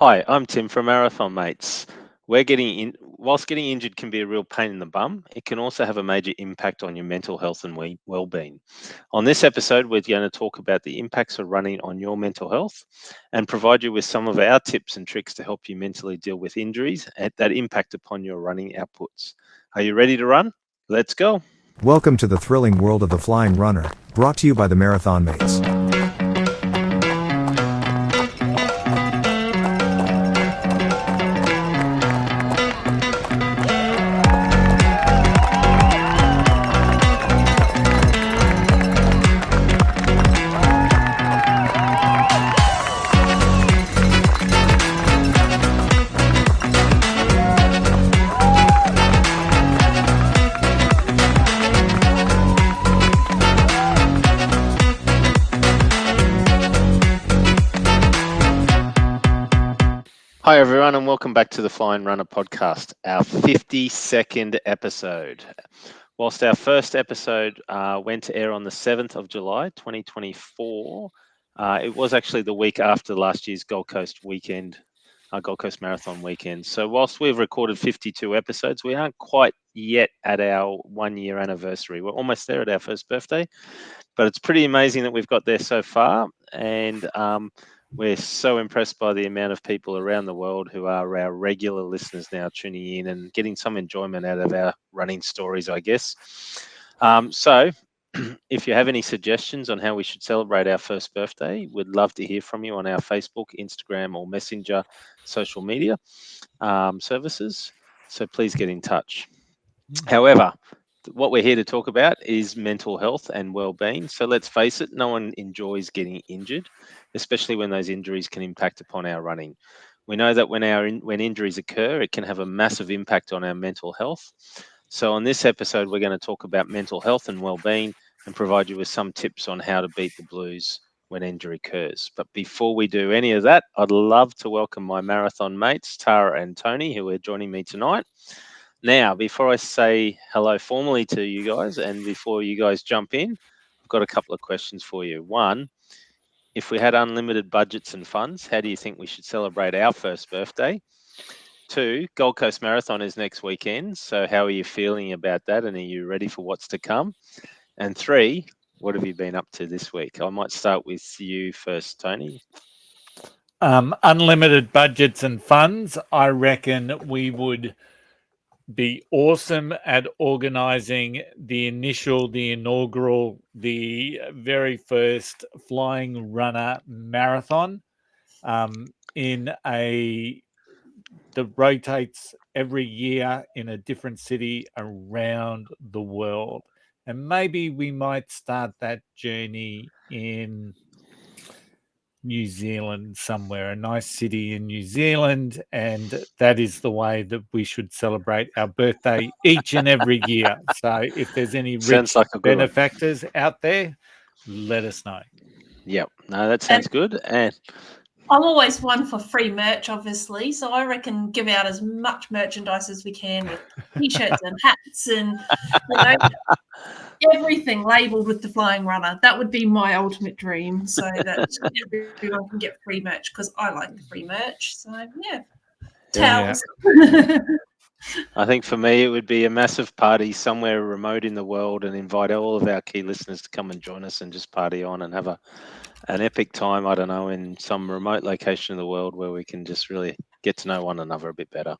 Hi, I'm Tim from Marathon Mates. Whilst getting injured can be a real pain in the bum, it can also have a major impact on your mental health and well-being. On this episode, we're going to talk about the impacts of running on your mental health and provide you with some of our tips and tricks to help you mentally deal with injuries that impact upon your running outputs. Are you ready to run? Let's go. Welcome to the thrilling world of the flying runner, brought to you by the Marathon Mates. Hi, everyone, and welcome back to the Flying Runner podcast, our 52nd episode. Whilst our first episode went to air on the 7th of July, 2024, it was actually the week after last year's Gold Coast Marathon weekend. So whilst we've recorded 52 episodes, we aren't quite yet at our 1 year anniversary. We're almost there at our first birthday, but it's pretty amazing that we've got there so far. And we're so impressed by the amount of people around the world who are our regular listeners now tuning in and getting some enjoyment out of our running stories, I guess. So if you have any suggestions on how we should celebrate our first birthday, we'd love to hear from you on our Facebook, Instagram, or Messenger social media services. So please get in touch. However, what we're here to talk about is mental health and well-being. So let's face it, no one enjoys getting injured, especially when those injuries can impact upon our running. We know that when injuries occur, it can have a massive impact on our mental health. So on this episode, we're going to talk about mental health and well-being and provide you with some tips on how to beat the blues when injury occurs. But before we do any of that, I'd love to welcome my marathon mates, Tara and Tony, who are joining me tonight. Now, before I say hello formally to you guys and before you guys jump in, I've got a couple of questions for you. One, if we had unlimited budgets and funds, how do you think we should celebrate our first birthday? Two, Gold Coast Marathon is next weekend. So how are you feeling about that? And are you ready for what's to come? And three, what have you been up to this week? I might start with you first, Tony. Unlimited budgets and funds, I reckon we would be awesome at organizing the inaugural, the very first Flying Runner Marathon that rotates every year in a different city around the world. And maybe we might start that journey in New Zealand somewhere, a nice city in New Zealand, and that is the way that we should celebrate our birthday each and every year. So if there's any rich benefactors out there, let us know. Yep, no, that sounds good. And I'm always one for free merch, obviously, so I reckon give out as much merchandise as we can with t-shirts and hats and everything labelled with the Flying Runner. That would be my ultimate dream, so that everyone can get free merch, because I like the free merch. So yeah, towels. Yeah. I think for me, it would be a massive party somewhere remote in the world and invite all of our key listeners to come and join us and just party on and have an epic time, I don't know, in some remote location of the world where we can just really get to know one another a bit better.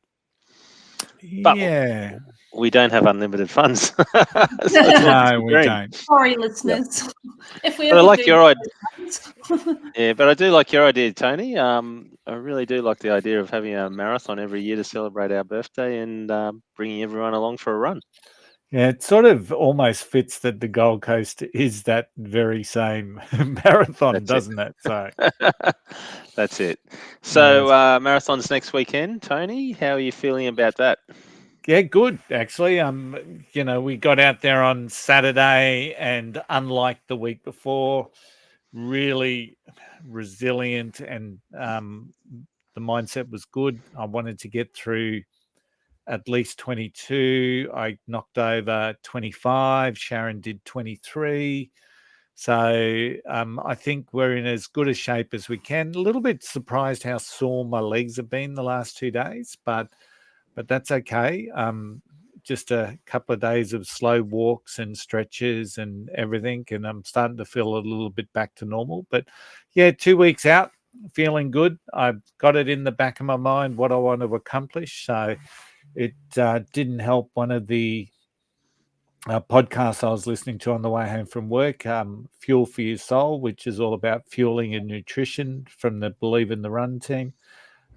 But yeah, we don't have unlimited funds. No, we don't. Sorry, listeners. If we but I like do your idea. Yeah, but I do like your idea, Tony. I really do like the idea of having a marathon every year to celebrate our birthday and bringing everyone along for a run. Yeah, it sort of almost fits that the Gold Coast is that very same marathon, doesn't it? So that's it. So marathon's next weekend, Tony. How are you feeling about that? Yeah, good actually. We got out there on Saturday, and unlike the week before, really resilient, and the mindset was good. I wanted to get through at least 22. I knocked over 25. Sharon did 23. So I think we're in as good a shape as we can. A little bit surprised how sore my legs have been the last 2 days, but that's okay. Just a couple of days of slow walks and stretches and everything, and I'm starting to feel a little bit back to normal. But yeah, 2 weeks out, feeling good. I've got it in the back of my mind what I want to accomplish. So it didn't help one of the podcast I was listening to on the way home from work, Fuel for Your Soul, which is all about fueling and nutrition from the Believe in the Run team.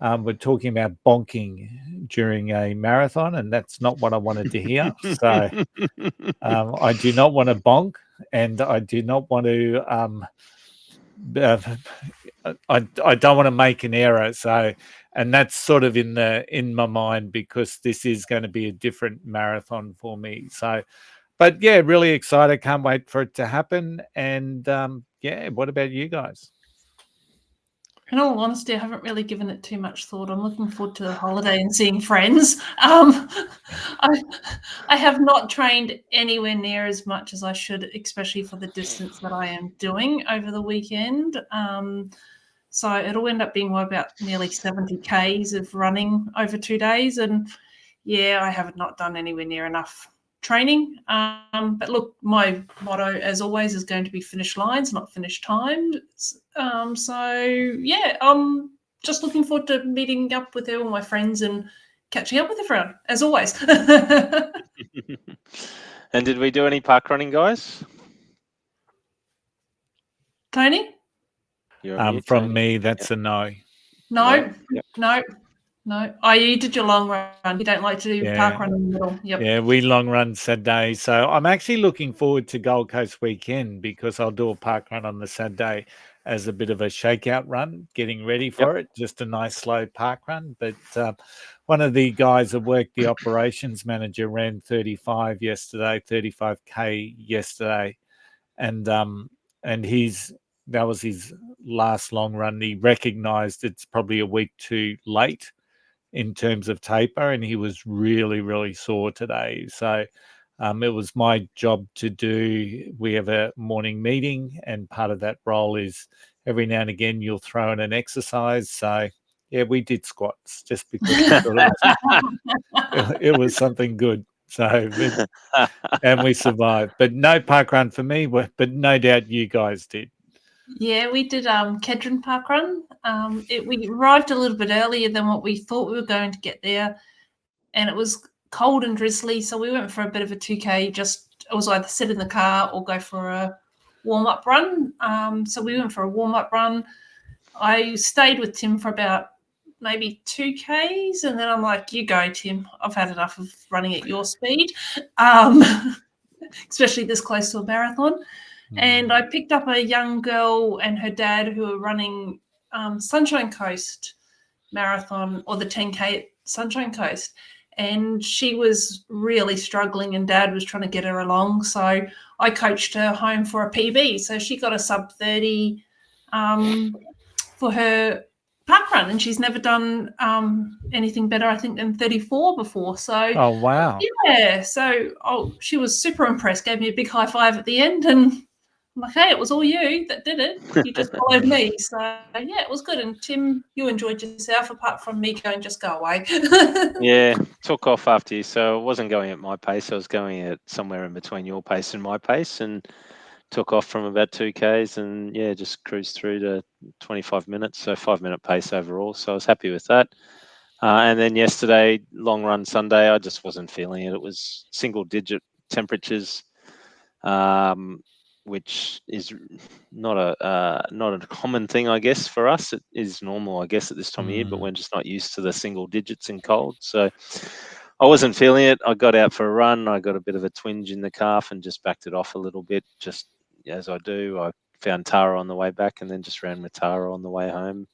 We're talking about bonking during a marathon, and that's not what I wanted to hear. So I do not want to bonk, and I do not want to. I don't want to make an error. So, and that's sort of in my mind because this is going to be a different marathon for me. So, but yeah, really excited. Can't wait for it to happen. And yeah, what about you guys? In all honesty, I haven't really given it too much thought. I'm looking forward to the holiday and seeing friends. I have not trained anywhere near as much as I should, especially for the distance that I am doing over the weekend. So it'll end up being about nearly 70 Ks of running over 2 days. And yeah, I have not done anywhere near enough training. But look, my motto, as always, is going to be finish lines, not finish times. So yeah, I'm just looking forward to meeting up with all my friends and catching up with everyone, as always. And did we do any park running, guys? Tony? You're on mute, From Tony. me, that's a no. No. Yep. No. Oh, you did your long run. You don't like to do park run in the middle. Yep. Yeah, we long run Saturday. So I'm actually looking forward to Gold Coast weekend because I'll do a park run on the Saturday as a bit of a shakeout run, getting ready for it. Just a nice slow park run. But one of the guys at work, the operations manager, ran 35K yesterday. And that was his last long run. He recognized it's probably a week too late in terms of taper, and he was really, really sore today. So it was my job to do. We have a morning meeting, and part of that role is every now and again you'll throw in an exercise. So yeah, we did squats just because we thought it was something good. So and we survived. But no park run for me, but no doubt you guys did. Yeah, we did Kedron Park Run. We arrived a little bit earlier than what we thought we were going to get there, and it was cold and drizzly, so we went for a bit of a 2K. It was either sit in the car or go for a warm-up run. So we went for a warm-up run. I stayed with Tim for about maybe 2Ks, and then I'm like, you go, Tim. I've had enough of running at your speed, especially this close to a marathon. And I picked up a young girl and her dad who were running Sunshine Coast Marathon, or the 10K at Sunshine Coast. And she was really struggling and Dad was trying to get her along. So I coached her home for a PB. So she got a sub 30 for her park run, and she's never done anything better, I think, than 34 before. So oh wow, yeah. So she was super impressed. Gave me a big high five at the end, and I'm like, hey, it was all you that did it. You just followed me. So yeah, it was good. And Tim, you enjoyed yourself apart from me going, just go away. Yeah, took off after you. So I wasn't going at my pace. I was going at somewhere in between your pace and my pace, and took off from about 2Ks and yeah, just cruised through to 25 minutes. So 5-minute pace overall. So I was happy with that. And then yesterday, long run Sunday, I just wasn't feeling it. It was single digit temperatures. Which is not a common thing, I guess, for us. It is normal, I guess, at this time of year, but we're just not used to the single digits in cold. So I wasn't feeling it. I got out for a run. I got a bit of a twinge in the calf and just backed it off a little bit, just as I do. I found Tara on the way back and then just ran with Tara on the way home.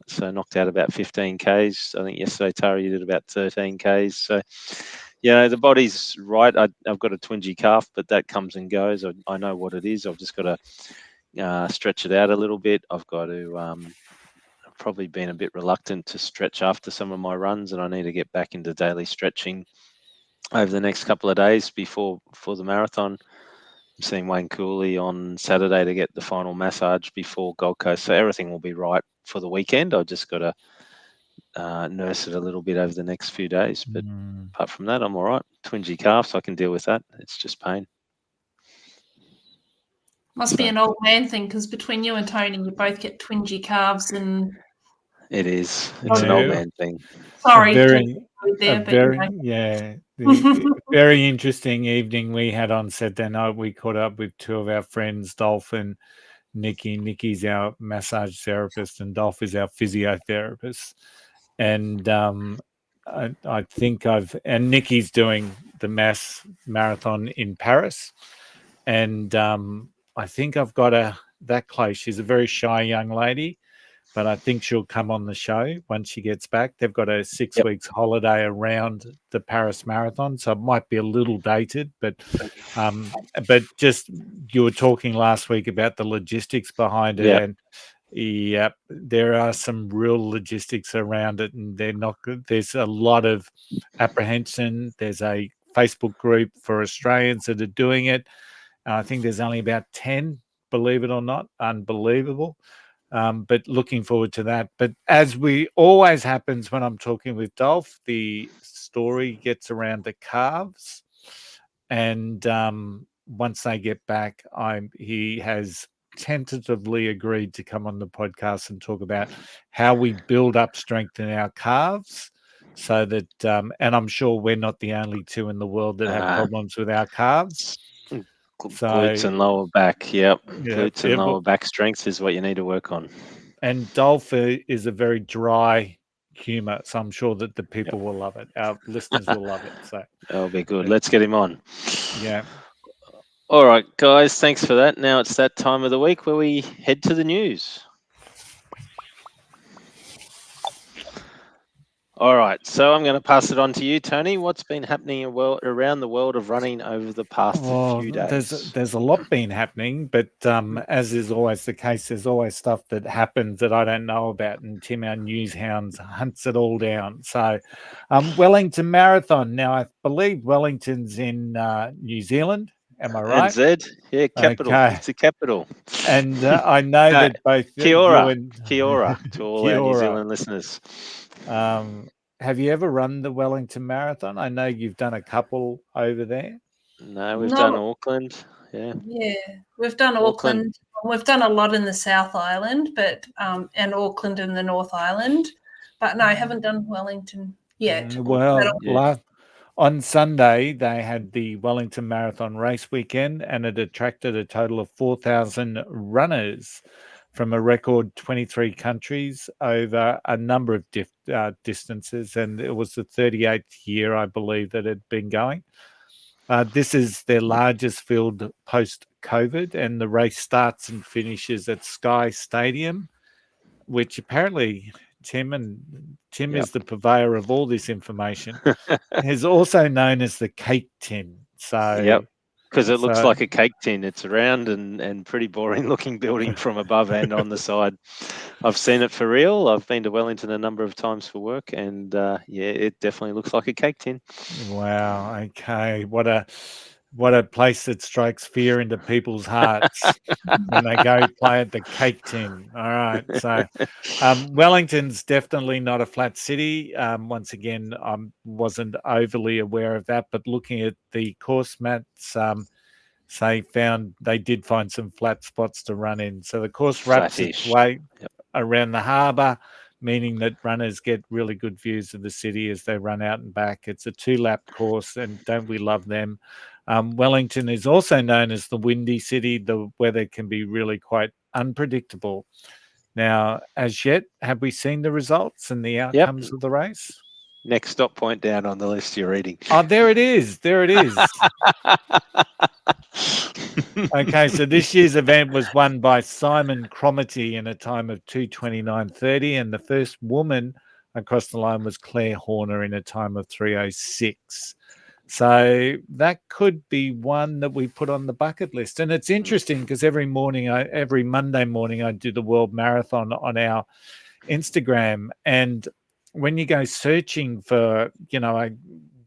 So knocked out about 15 Ks. I think yesterday, Tara, you did about 13 Ks. So yeah, the body's right. I've got a twingy calf, but that comes and goes. I know what it is. I've just got to stretch it out a little bit. I've got to I've probably been a bit reluctant to stretch after some of my runs, and I need to get back into daily stretching over the next couple of days before the marathon. seeing Wayne Cooley on Saturday to get the final massage before Gold Coast. So everything will be right for the weekend. I've just got to nurse it a little bit over the next few days. But apart from that, I'm all right. Twingy calves, I can deal with that. It's just pain. Must be an old man thing, because between you and Tony, you both get twingy calves, and it is. It's an old man thing. Sorry, very interesting evening we had on Saturday night. We caught up with two of our friends, Dolph and Nikki. Nikki's our massage therapist, and Dolph is our physiotherapist. And I think and Nikki's doing the mass marathon in Paris, and I think I've got that close. She's a very shy young lady, but I think she'll come on the show once she gets back. They've got a 6 weeks holiday around the Paris Marathon, so it might be a little dated, but just you were talking last week about the logistics behind it, and there are some real logistics around it, and they're not good. There's a lot of apprehension. There's a Facebook group for Australians that are doing it. I think there's only about 10, believe it or not. Unbelievable. But looking forward to that. But as we always happens when I'm talking with Dolph, the story gets around the calves. And once they get back, he has tentatively agreed to come on the podcast and talk about how we build up strength in our calves. So that, and I'm sure we're not the only two in the world that have problems with our calves. Glutes and lower back, glutes and lower back strength is what you need to work on. And Dolph is a very dry humor, so I'm sure that the people will love it. Our listeners will love it. So that'll be good. Let's get him on. Yeah. All right, guys, thanks for that. Now it's that time of the week where we head to the news. All right, so I'm going to pass it on to you, Tony. What's been happening around the world of running over the past few days? There's a lot been happening, but as is always the case, there's always stuff that happens that I don't know about, and Tim, our news hounds, hunts it all down. So Wellington Marathon. Now, I believe Wellington's in New Zealand. Am I right? NZ, capital. Okay. It's the capital. And I know that both Kia ora to all our New Zealand listeners. Have you ever run the Wellington Marathon? I know you've done a couple over there. No, we've done Auckland. Yeah, we've done Auckland. We've done a lot in the South Island, but and Auckland in the North Island. But no, I haven't done Wellington yet. On Sunday, they had the Wellington Marathon race weekend, and it attracted a total of 4,000 runners from a record 23 countries over a number of distances. And it was the 38th year, I believe, that it had been going. This is their largest field post-COVID, and the race starts and finishes at Sky Stadium, which apparently Tim is the purveyor of all this information, is also known as the Cake Tin. So because it looks like a cake tin. It's a round and pretty boring looking building from above and on the side. I've seen it for real. I've been to Wellington a number of times for work, and it definitely looks like a cake tin. Wow. Okay. What a place that strikes fear into people's hearts when they go play at the Cake Tin. All right. So Wellington's definitely not a flat city. Once again, I wasn't overly aware of that, but looking at the course maps, they did find some flat spots to run in. So the course wraps its way around the harbour, meaning that runners get really good views of the city as they run out and back. It's a 2-lap course, and don't we love them? Wellington is also known as the Windy City. The weather can be really quite unpredictable. Now, as yet, have we seen the results and the outcomes of the race? Next stop point down on the list you're reading. Oh, there it is. There it is. Okay, so this year's event was won by Simon Cromarty in a time of 2:29:30, and the first woman across the line was Claire Horner in a time of 3:06. So that could be one that we put on the bucket list. And it's interesting because every Monday morning, I do the World Marathon on our Instagram. And when you go searching for,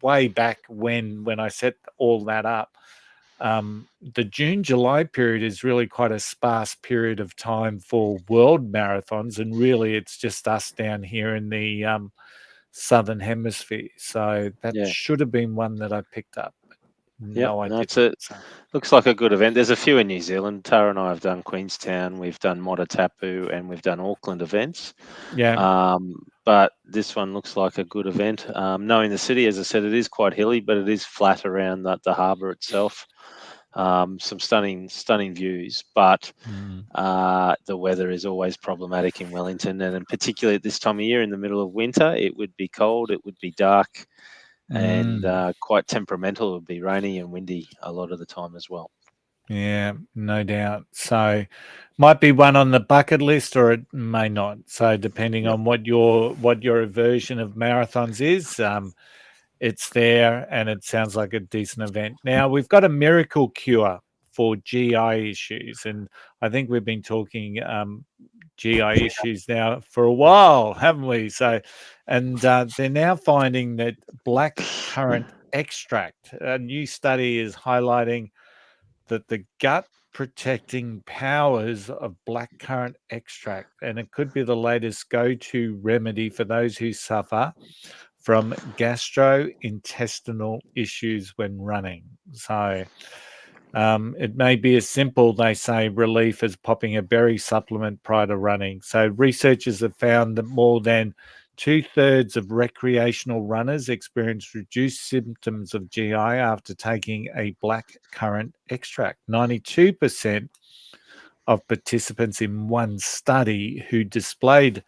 way back when I set all that up, the June-July period is really quite a sparse period of time for world marathons, and really it's just us down here in the Southern Hemisphere. So that Yeah. should have been one that I picked up. Yep. No, I No, didn't. So. looks like a good event. There's a few in New Zealand. Tara and I have done Queenstown, we've done Motatapu, and we've done Auckland events. Yeah. But this one looks like a good event. Knowing the city, as I said, it is quite hilly, but it is flat around the harbour itself. Some stunning views, but the weather is always problematic in Wellington, and particularly at this time of year in the middle of winter, it would be cold, it would be dark, and quite temperamental. It would be rainy and windy a lot of the time as well. Yeah, no doubt. So might be one on the bucket list, or it may not. So depending on what your aversion of marathons is, it's there, and it sounds like a decent event. Now we've got a miracle cure for GI issues, and I think we've been talking GI issues now for a while, haven't we? So, and they're now finding that black currant extract. A new study is highlighting that the gut protecting powers of blackcurrant extract, and it could be the latest go-to remedy for those who suffer from gastrointestinal issues when running. So it may be as simple, they say, relief as popping a berry supplement prior to running. So researchers have found that more than 2/3 of recreational runners experience reduced symptoms of GI after taking a black currant extract. 92% of participants in one study who displayed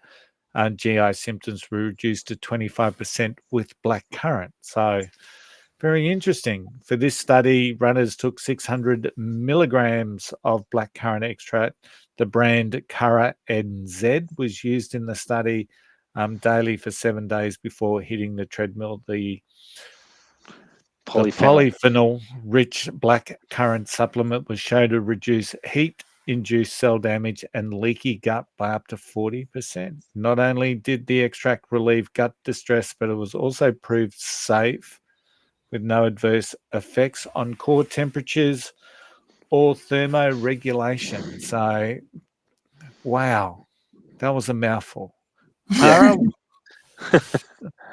GI symptoms were reduced to 25% with black currant. So very interesting. For this study, runners took 600 milligrams of blackcurrant extract. The brand Currant was used in the study daily for 7 days before hitting the treadmill. The polyphenol-rich blackcurrant supplement was shown to reduce heat-induced cell damage and leaky gut by up to 40%. Not only did the extract relieve gut distress, but it was also proved safe with no adverse effects on core temperatures or thermoregulation. So, wow, that was a mouthful. Tara,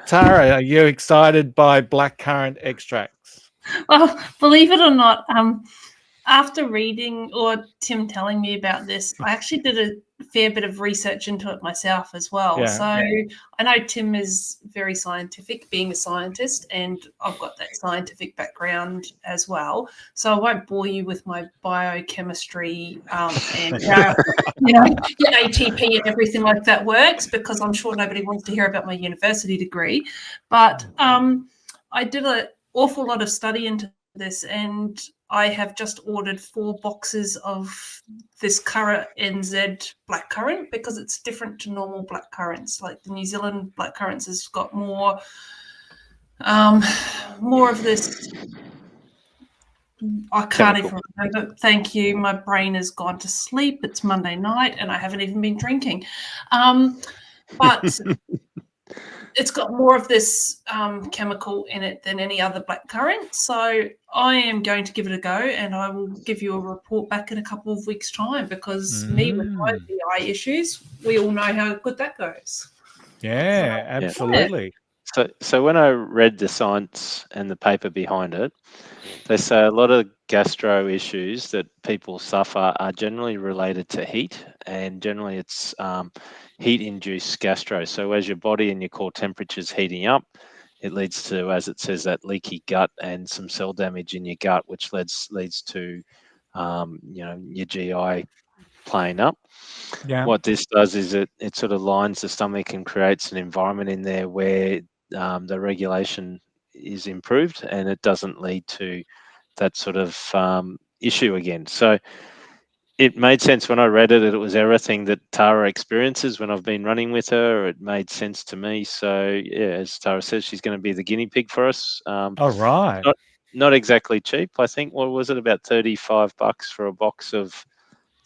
Tara, are you excited by blackcurrant extracts? Well, believe it or not, after reading or Tim telling me about this, I actually did a fair bit of research into it myself as well. Yeah. So I know Tim is very scientific, being a scientist, and I've got that scientific background as well. So I won't bore you with my biochemistry and how your ATP and everything like that works, because I'm sure nobody wants to hear about my university degree. But I did an awful lot of study into this, and I have just ordered 4 boxes of this Currant NZ blackcurrant because it's different to normal blackcurrants. Like the New Zealand blackcurrants has got more of this. I can't even remember. Thank you. My brain has gone to sleep. It's Monday night and I haven't even been drinking. But it's got more of this chemical in it than any other blackcurrant. So I am going to give it a go, and I will give you a report back in a couple of weeks' time, because me with my GI issues, we all know how good that goes. Yeah, absolutely. So when I read the science and the paper behind it, they say a lot of gastro issues that people suffer are generally related to heat, and generally it's heat-induced gastro. So as your body and your core temperature's heating up, it leads to, as it says, that leaky gut and some cell damage in your gut, which leads to your GI playing up. Yeah. What this does is it sort of lines the stomach and creates an environment in there where the regulation is improved, and it doesn't lead to that sort of issue again. So it made sense when I read it. It was everything that Tara experiences when I've been running with her. It made sense to me. So yeah, as Tara says, she's going to be the guinea pig for us. All right. Not exactly cheap. I think, what was it, about $35 for a box of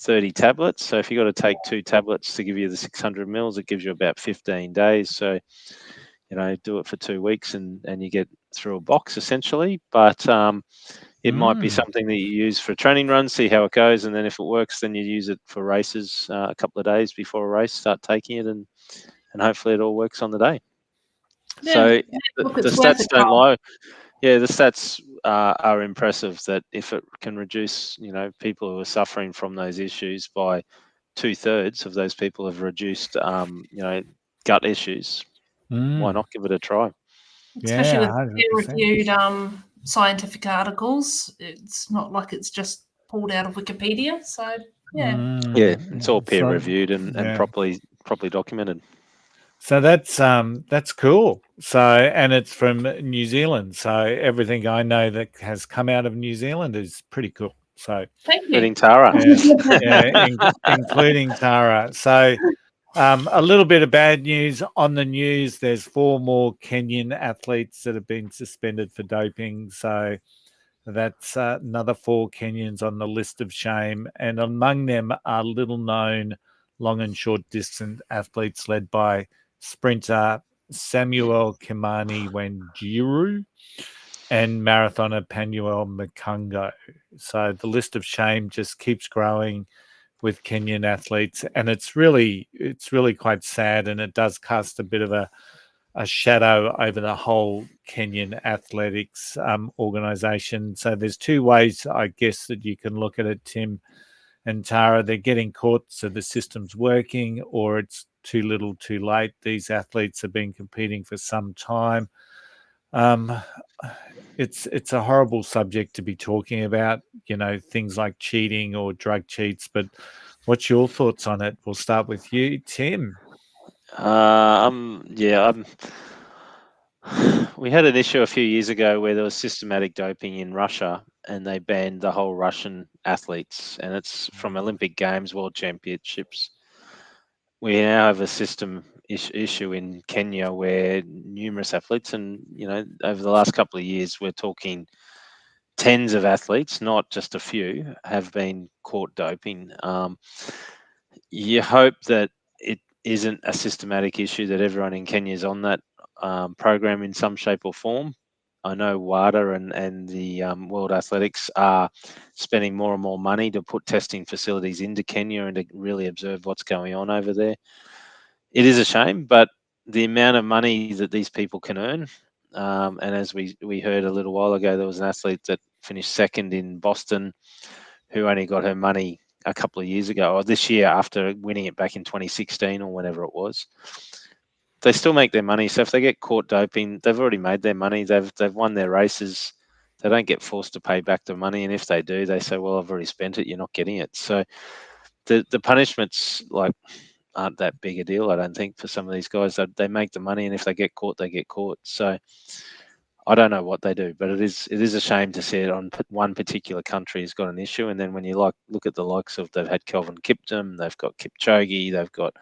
30 tablets. So if you've got to take 2 tablets to give you the 600 mils, it gives you about 15 days. So, do it for 2 weeks and you get through a box essentially. But It might be something that you use for a training run, see how it goes, and then if it works, then you use it for races a couple of days before a race. Start taking it, and hopefully it all works on the day. Yeah, So look, the it's worth stats a don't try. lie. Yeah, the stats are impressive. That if it can reduce, people who are suffering from those issues by 2/3 of those people have reduced, gut issues. Why not give it a try? Especially Yeah, with 100%. peer-reviewed scientific articles. It's not like it's just pulled out of Wikipedia. So yeah, Yeah, it's all peer So, reviewed and yeah. properly documented. So that's cool. So, and it's from New Zealand. So everything I know that has come out of New Zealand is pretty cool. So, thank Including you. Tara. including Tara. So, a little bit of bad news on the news. There's 4 more Kenyan athletes that have been suspended for doping. So that's another 4 Kenyans on the list of shame. And among them are little known long and short distance athletes led by sprinter Samuel Kimani Wanjiru and marathoner Panuel Makungo. So the list of shame just keeps growing with Kenyan athletes, and it's really quite sad, and it does cast a bit of a shadow over the whole Kenyan athletics organisation. So there's 2 ways, I guess, that you can look at it, Tim and Tara. They're getting caught, so the system's working, or it's too little, too late. These athletes have been competing for some time. It's a horrible subject to be talking about, things like cheating or drug cheats. But what's your thoughts on it? We'll start with you, Tim. We had an issue a few years ago where there was systematic doping in Russia, and they banned the whole Russian athletes, and it's from Olympic Games, World Championships. We now have a system issue in Kenya where numerous athletes, and over the last couple of years, we're talking tens of athletes, not just a few, have been caught doping. You hope that it isn't a systematic issue, that everyone in Kenya is on that program in some shape or form. I know WADA and the World Athletics are spending more and more money to put testing facilities into Kenya and to really observe what's going on over there. It is a shame, but the amount of money that these people can earn, and as we heard a little while ago, there was an athlete that finished second in Boston who only got her money a couple of years ago, or this year after winning it back in 2016 or whenever it was. They still make their money. So if they get caught doping, they've already made their money. They've won their races. They don't get forced to pay back the money. And if they do, they say, well, I've already spent it. You're not getting it. So the punishments aren't that big a deal, I don't think, for some of these guys. They make the money, and if they get caught, they get caught. So I don't know what they do, but it is a shame to see it on one particular country has got an issue, and then when you look at the likes of, they've had Kelvin Kiptum, they've got Kipchoge, they've got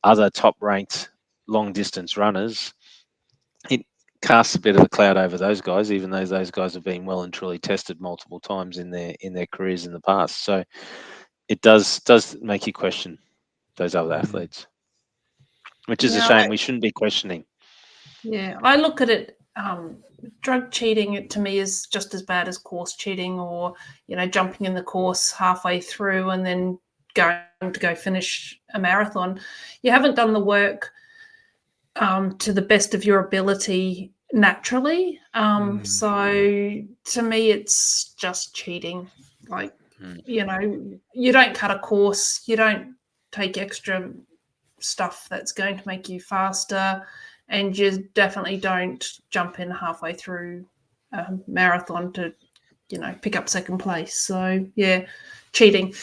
other top-ranked long-distance runners. It casts a bit of a cloud over those guys, even though those guys have been well and truly tested multiple times in their careers in the past. So it does make you question those other athletes, which is a Yeah, shame. We shouldn't be questioning. yeah. I look at it. Drug cheating to me is just as bad as course cheating, or jumping in the course halfway through and then going to go finish a marathon. You haven't done the work to the best of your ability naturally. So to me, it's just cheating. Like, you don't cut a course, you don't take extra stuff that's going to make you faster, and you definitely don't jump in halfway through a marathon to, pick up second place. So yeah, cheating.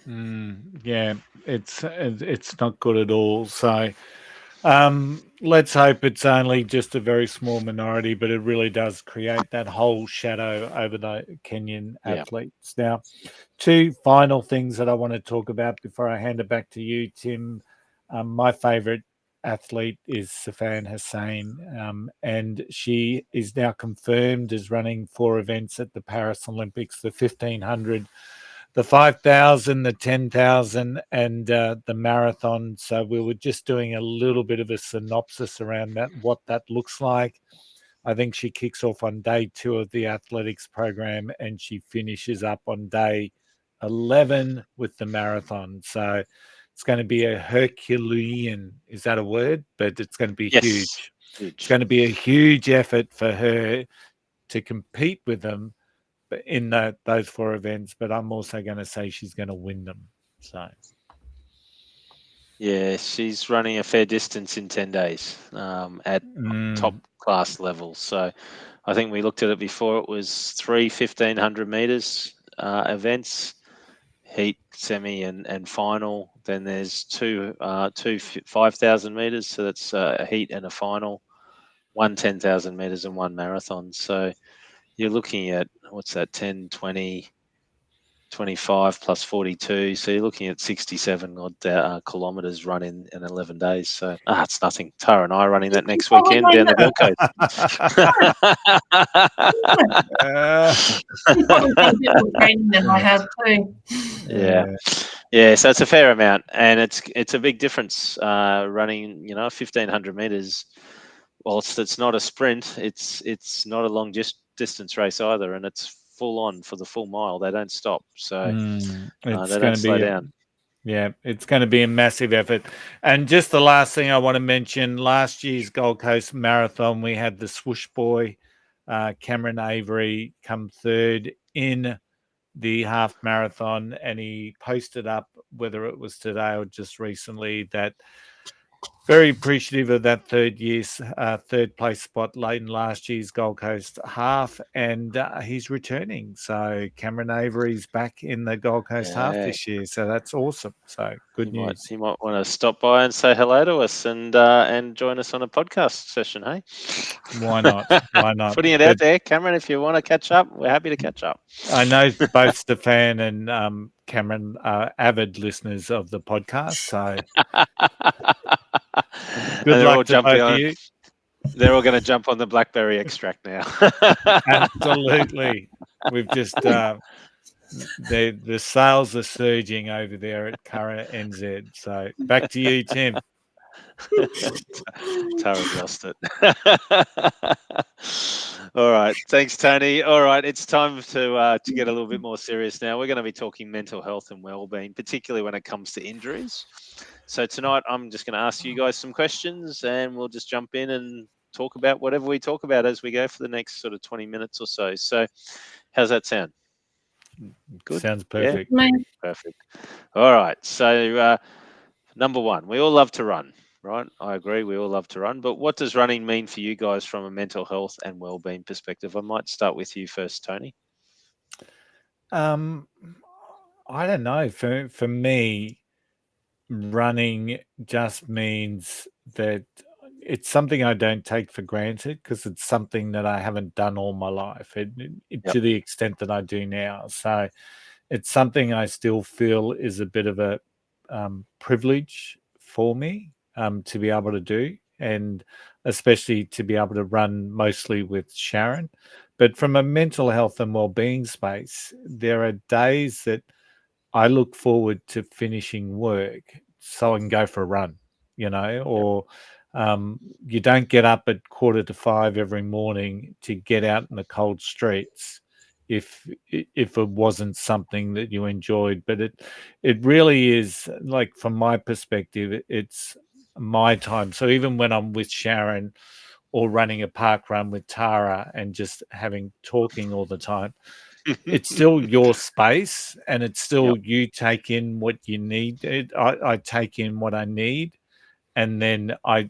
Yeah, it's not good at all. So let's hope it's only just a very small minority, but it really does create that whole shadow over the Kenyan athletes. Now, 2 final things that I want to talk about before I hand it back to you, Tim. My favorite athlete is Safan Hussein, and she is now confirmed as running 4 events at the Paris Olympics: the 1500, the 5,000, the 10,000, and the marathon. So we were just doing a little bit of a synopsis around that, what that looks like. I think she kicks off on day 2 of the athletics program, and she finishes up on day 11 with the marathon. So it's going to be a Herculean, is that a word? But it's going to be Yes. huge. Huge. It's going to be a huge effort for her to compete with them in those 4 events. But I'm also going to say she's going to win them. So. Yeah, she's running a fair distance in 10 days at top class levels. So I think we looked at it before. It was 3 1,500 meters events, heat, semi, and final. Then there's two 5,000 meters. So that's a heat and a final, 1 10,000 meters and 1 marathon. So you're looking at, what's that, 10, 20, 25 plus 42, so you're looking at 67 odd kilometres run in 11 days. So it's nothing. Tara and I are running that next weekend down the Gold Coast. You probably did a bit more training than I have too. Yeah. So it's a fair amount, and it's a big difference running 1,500 meters. Whilst it's not a sprint, it's not a long distance race either, and it's full on for the full mile. They don't stop, so they don't slow down. Yeah, it's going to be a massive effort. And just the last thing I want to mention, last year's Gold Coast Marathon, we had the swoosh boy, Cameron Avery, come 3rd in the half marathon, and he posted up, whether it was today or just recently, that very appreciative of that 3rd place spot late in last year's Gold Coast half, and he's returning. So Cameron Avery's back in the Gold Coast half this year. So that's awesome. So good news. You might want to stop by and say hello to us and join us on a podcast session, hey? Why not? Why not? Putting it out there, Cameron, if you want to catch up, we're happy to catch up. I know both Stefan and Cameron are avid listeners of the podcast, so good luck to both of you. They're all going to jump on the blackberry extract now. Absolutely. We've just the sales are surging over there at Currant NZ. So back to you, Tim. Tara's lost it. All right. Thanks, Tony. All right. It's time to get a little bit more serious now. We're going to be talking mental health and well-being, particularly when it comes to injuries. So tonight, I'm just going to ask you guys some questions, and we'll just jump in and talk about whatever we talk about as we go for the next sort of 20 minutes or so. So how's that sound? Good. Sounds perfect. Yeah. Perfect. All right. So number one, we all love to run. Right, I agree. We all love to run, but what does running mean for you guys from a mental health and well-being perspective? I might start with you first, Tony. I don't know. For me, running just means that it's something I don't take for granted, because it's something that I haven't done all my life to the extent that I do now. So it's something I still feel is a bit of a privilege for me. To be able to do, and especially to be able to run mostly with Sharon. But from a mental health and well-being space, there are days that I look forward to finishing work so I can go for a run, or you don't get up at 4:45 every morning to get out in the cold streets if it wasn't something that you enjoyed. But it really is, like, from my perspective, it's my time. So even when I'm with Sharon or running a park run with Tara and just talking all the time, it's still your space, and it's still you take in what you need. I take in what I need, and then I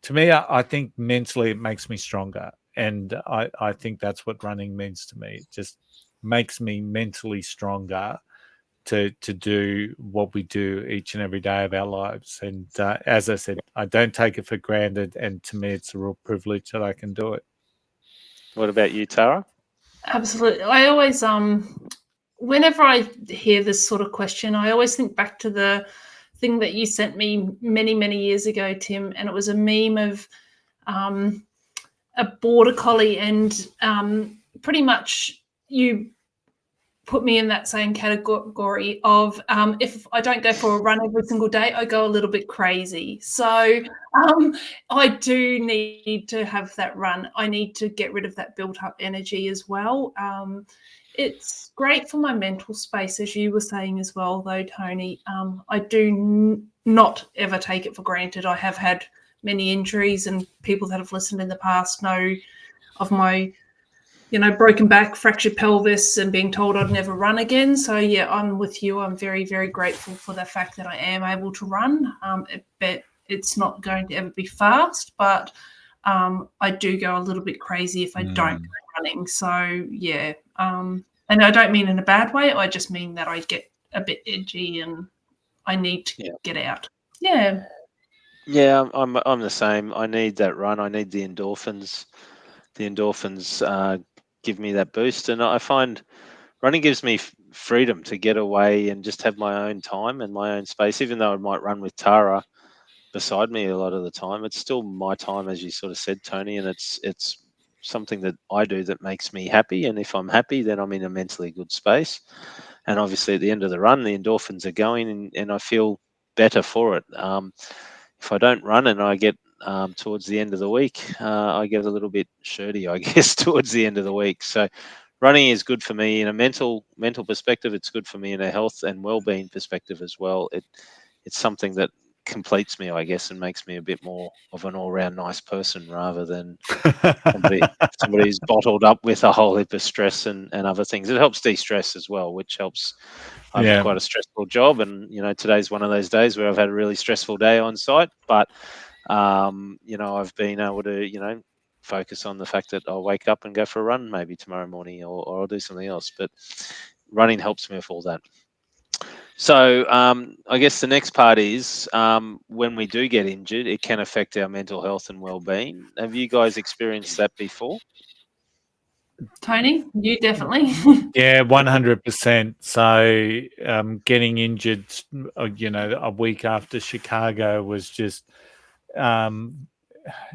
to me, I think mentally it makes me stronger. And I think that's what running means to me. It just makes me mentally stronger to do what we do each and every day of our lives. And as I said, I don't take it for granted. And to me, it's a real privilege that I can do it. What about you, Tara? Absolutely. I always, whenever I hear this sort of question, I always think back to the thing that you sent me many, many years ago, Tim, and it was a meme of a border collie, and pretty much you put me in that same category of if I don't go for a run every single day, I go a little bit crazy. So I do need to have that run. I need to get rid of that built up energy as well. It's great for my mental space, as you were saying as well, though, Tony. I do not ever take it for granted. I have had many injuries, and people that have listened in the past know of my broken back, fractured pelvis, and being told I'd never run again. So yeah, I'm with you. I'm very, very grateful for the fact that I am able to run. But it's not going to ever be fast, but I do go a little bit crazy if I don't go running. So yeah, and I don't mean in a bad way. I just mean that I get a bit edgy and I need to get out. Yeah. Yeah, I'm the same. I need that run. I need the endorphins. The endorphins give me that boost, and I find running gives me freedom to get away and just have my own time and my own space. Even though I might run with Tara beside me a lot of the time, it's still my time, as you sort of said, Tony, and it's something that I do that makes me happy. And if I'm happy, then I'm in a mentally good space. And obviously, at the end of the run, the endorphins are going, and I feel better for it. If I don't run and I get towards the end of the week, I get a little bit shirty, I guess, towards the end of the week. So running is good for me in a mental perspective. It's good for me in a health and well-being perspective as well. It's something that completes me, I guess, and makes me a bit more of an all-round nice person rather than somebody who's bottled up with a whole heap of stress and other things. It helps de-stress as well, which helps. I've Yeah. quite a stressful job, and today's one of those days where I've had a really stressful day on site, but I've been able to focus on the fact that I'll wake up and go for a run maybe tomorrow morning, or I'll do something else. But running helps me with all that. So I guess the next part is when we do get injured, it can affect our mental health and well-being. Have you guys experienced that before? Tony, you definitely. Yeah, 100%. So getting injured, a week after Chicago was just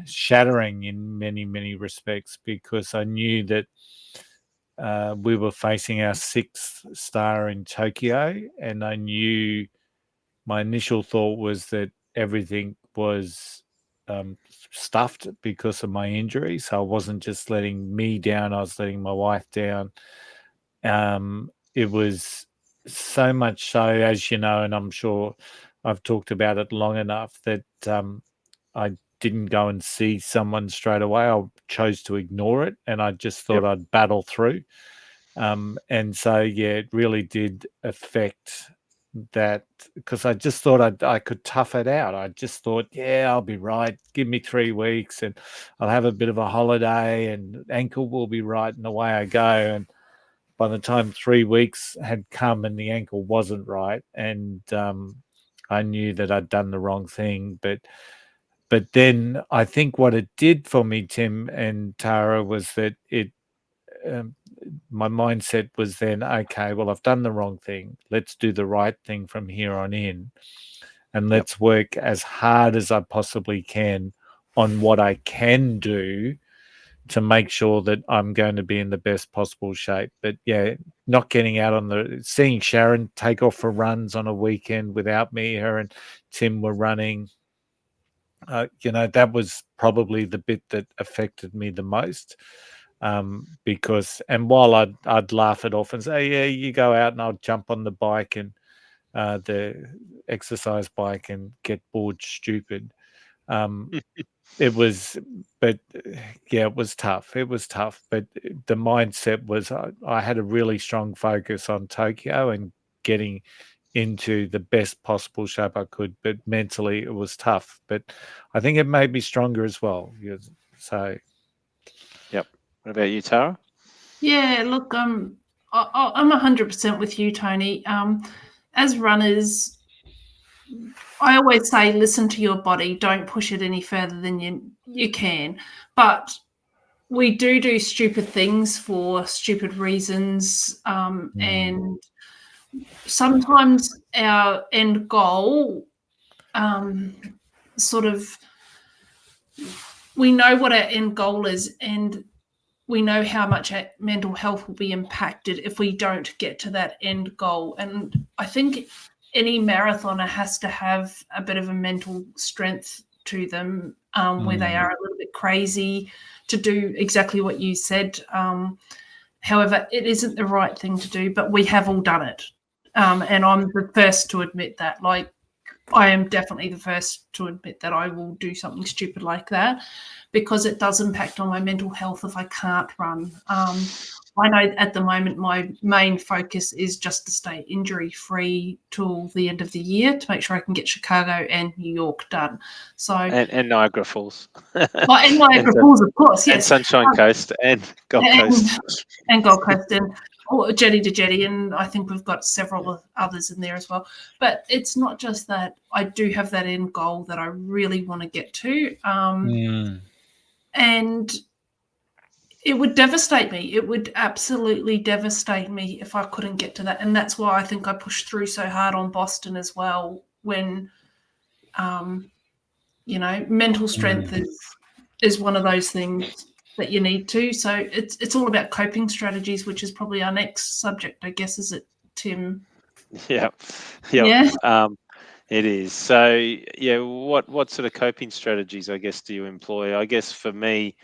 shattering in many, many respects, because I knew that we were facing our 6th star in Tokyo, and I knew my initial thought was that everything was stuffed because of my injury. So I wasn't just letting me down, I was letting my wife down. It was so much so, as you know, and I'm sure I've talked about it long enough, that I didn't go and see someone straight away. I chose to ignore it, and I just thought I'd battle through. And so, yeah, it really did affect that, because I just thought I could tough it out. I just thought, yeah, I'll be right. Give me 3 weeks and I'll have a bit of a holiday and ankle will be right, and away I go. And by the time 3 weeks had come and the ankle wasn't right, and I knew that I'd done the wrong thing. But then I think what it did for me, Tim and Tara, was that my mindset was then, okay, well, I've done the wrong thing. Let's do the right thing from here on in. And let's work as hard as I possibly can on what I can do to make sure that I'm going to be in the best possible shape. But yeah, not getting out seeing Sharon take off for runs on a weekend without me, her and Tim were running. That was probably the bit that affected me the most. Because, and while I'd laugh it off and say, yeah, you go out, and I'll jump on the bike and the exercise bike and get bored stupid. It was, but yeah, it was tough. It was tough. But the mindset was I had a really strong focus on Tokyo and getting into the best possible shape I could. But mentally, it was tough. But I think it made me stronger as well. So, Yep. What about you, Tara? Yeah, look, I'm 100% with you, Tony. As runners, I always say, listen to your body. Don't push it any further than you can. But we do stupid things for stupid reasons, and sometimes our end goal, sort of, we know what our end goal is, and we know how much mental health will be impacted if we don't get to that end goal. And I think any marathoner has to have a bit of a mental strength to them, where they are a little bit crazy to do exactly what you said. However, it isn't the right thing to do, but we have all done it. And I'm the first to admit that. Like, I am definitely the first to admit that I will do something stupid like that, because it does impact on my mental health if I can't run. I know at the moment my main focus is just to stay injury-free till the end of the year to make sure I can get Chicago and New York done. So and Niagara Falls. and Niagara Falls, of course, yes. And Sunshine Coast and Gold Coast. And Gold Coast and Jetty to Jetty, and I think we've got several others in there as well. But it's not just that. I do have that end goal that I really want to get to. And it would devastate me. It would absolutely devastate me if I couldn't get to that. And that's why I think I pushed through so hard on Boston as well, when, mental strength is one of those things that you need to. So it's all about coping strategies, which is probably our next subject, I guess, is it, Tim? Yeah. It is. So, what sort of coping strategies, I guess, do you employ? I guess for me,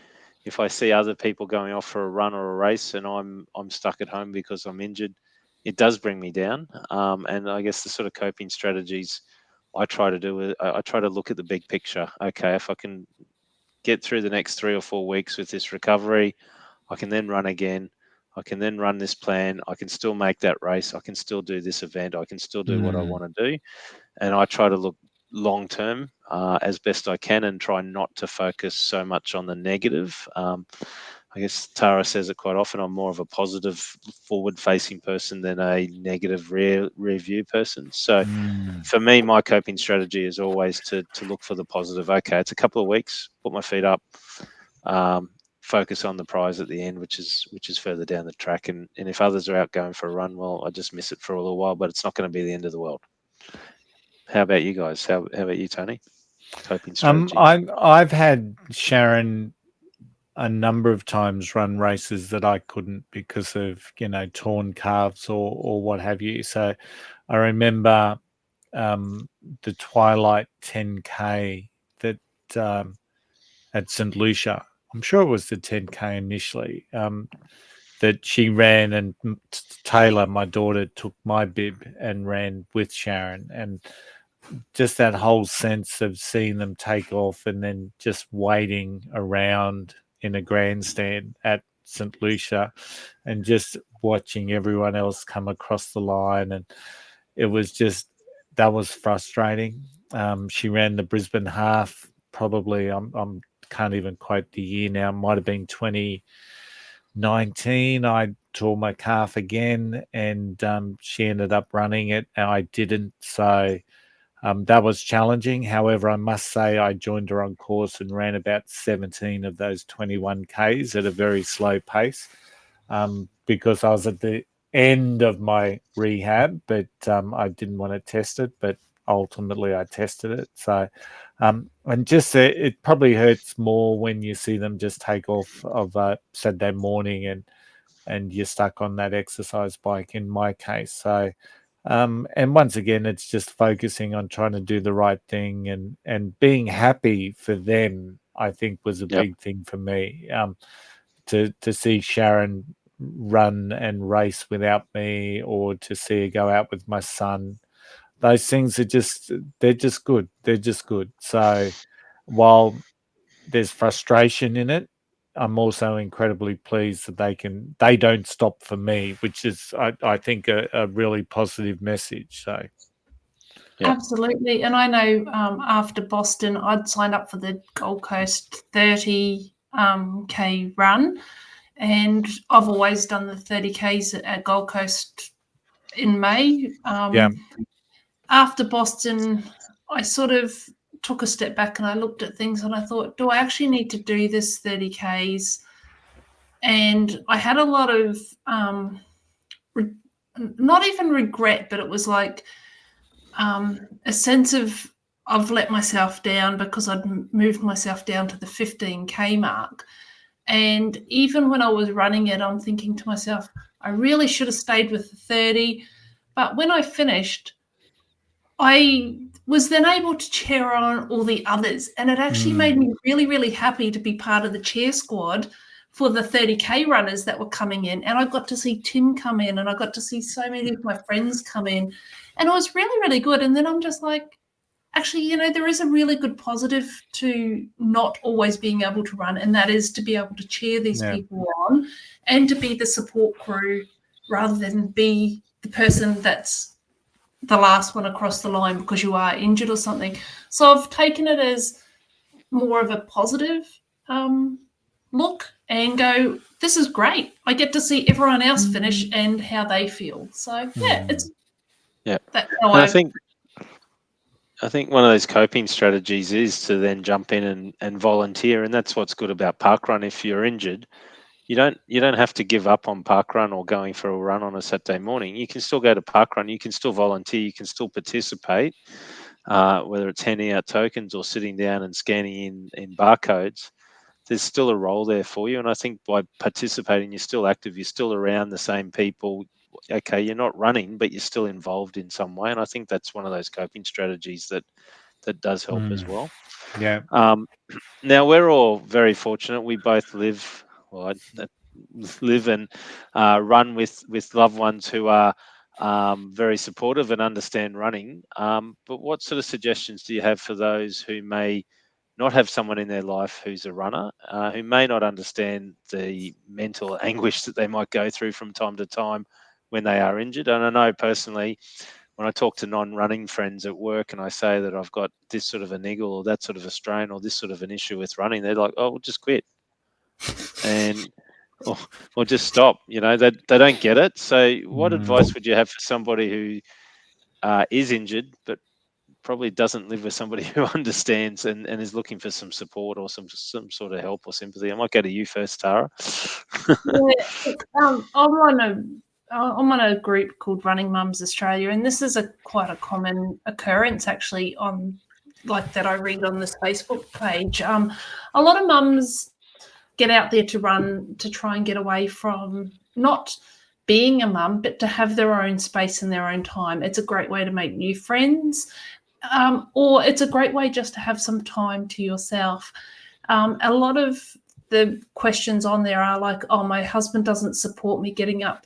if I see other people going off for a run or a race and I'm stuck at home because I'm injured, it does bring me down. And I guess the sort of coping strategies I try to do, I try to look at the big picture. Okay, if I can get through the next 3 or 4 weeks with this recovery, I can then run again. I can then run this plan. I can still make that race. I can still do this event. I can still do what I want to do. And I try to look long term as best I can and try not to focus so much on the negative. I guess Tara says it quite often. I'm more of a positive, forward-facing person than a negative rear view person. So for me, my coping strategy is always to look for the positive. Okay, it's a couple of weeks. Put my feet up. Focus on the prize at the end, which is further down the track. And if others are out going for a run, well, I just miss it for a little while, but it's not going to be the end of the world. How about you guys? How about you, Tony? Coping strategies. I've had Sharon a number of times run races that I couldn't because of torn calves or what have you. So I remember the Twilight 10K that at St. Lucia. I'm sure it was the 10K initially that she ran, and Taylor, my daughter, took my bib and ran with Sharon, and just that whole sense of seeing them take off and then just waiting around in a grandstand at St. Lucia and just watching everyone else come across the line. And it was just, that was frustrating. She ran the Brisbane half, probably, I'm can't even quote the year now, might have been 2019. I tore my calf again, and she ended up running it and I didn't. So that was challenging. However, I must say I joined her on course and ran about 17 of those 21 Ks at a very slow pace because I was at the end of my rehab, but I didn't want to test it, but ultimately I tested it. So and just it probably hurts more when you see them just take off of Saturday morning and you're stuck on that exercise bike in my case. So and once again, it's just focusing on trying to do the right thing and being happy for them, I think, was a big thing for me. To see Sharon run and race without me, or to see her go out with my son, those things they're just good. They're just good. So while there's frustration in it, I'm also incredibly pleased that they don't stop for me, which is, I think, a really positive message. So, Absolutely. And I know after Boston, I'd signed up for the Gold Coast 30K run, and I've always done the 30Ks at Gold Coast in May. After Boston, I sort of took a step back and I looked at things and I thought, do I actually need to do this 30Ks? And I had a lot of not even regret, but it was like a sense of I've let myself down because I'd moved myself down to the 15K mark. And even when I was running it, I'm thinking to myself, I really should have stayed with the 30. But when I finished, I was then able to cheer on all the others. And it actually made me really, really happy to be part of the cheer squad for the 30K runners that were coming in. And I got to see Tim come in, and I got to see so many of my friends come in. And it was really, really good. And then I'm just like, actually, you know, there is a really good positive to not always being able to run, and that is to be able to cheer these people on and to be the support crew rather than be the person that's the last one across the line because you are injured or something. So I've taken it as more of a positive look and go, this is great. I get to see everyone else finish and how they feel. So it's that's how I think one of those coping strategies is to then jump in and volunteer, and that's what's good about parkrun. If you're injured, you don't have to give up on parkrun or going for a run on a Saturday morning. You can still go to parkrun. You can still volunteer. You can still participate, whether it's handing out tokens or sitting down and scanning in barcodes. There's still a role there for you, and I think by participating, you're still active. You're still around the same people. Okay, you're not running, but you're still involved in some way, and I think that's one of those coping strategies that does help as well. Yeah. Now we're all very fortunate. We both live and run with loved ones who are very supportive and understand running. But what sort of suggestions do you have for those who may not have someone in their life who's a runner, who may not understand the mental anguish that they might go through from time to time when they are injured? And I know personally, when I talk to non-running friends at work and I say that I've got this sort of a niggle or that sort of a strain or this sort of an issue with running, they're like, "Oh, we'll just quit," and or just stop. You know, they don't get it. So, what advice would you have for somebody who is injured but probably doesn't live with somebody who understands and is looking for some support or some sort of help or sympathy? I might go to you first, Tara. I'm on a group called Running Mums Australia, and this is quite a common occurrence actually on like that I read on this Facebook page. A lot of mums get out there to run to try and get away from not being a mum, but to have their own space and their own time. It's a great way to make new friends, or it's a great way just to have some time to yourself. A lot of the questions on there are like, oh, my husband doesn't support me getting up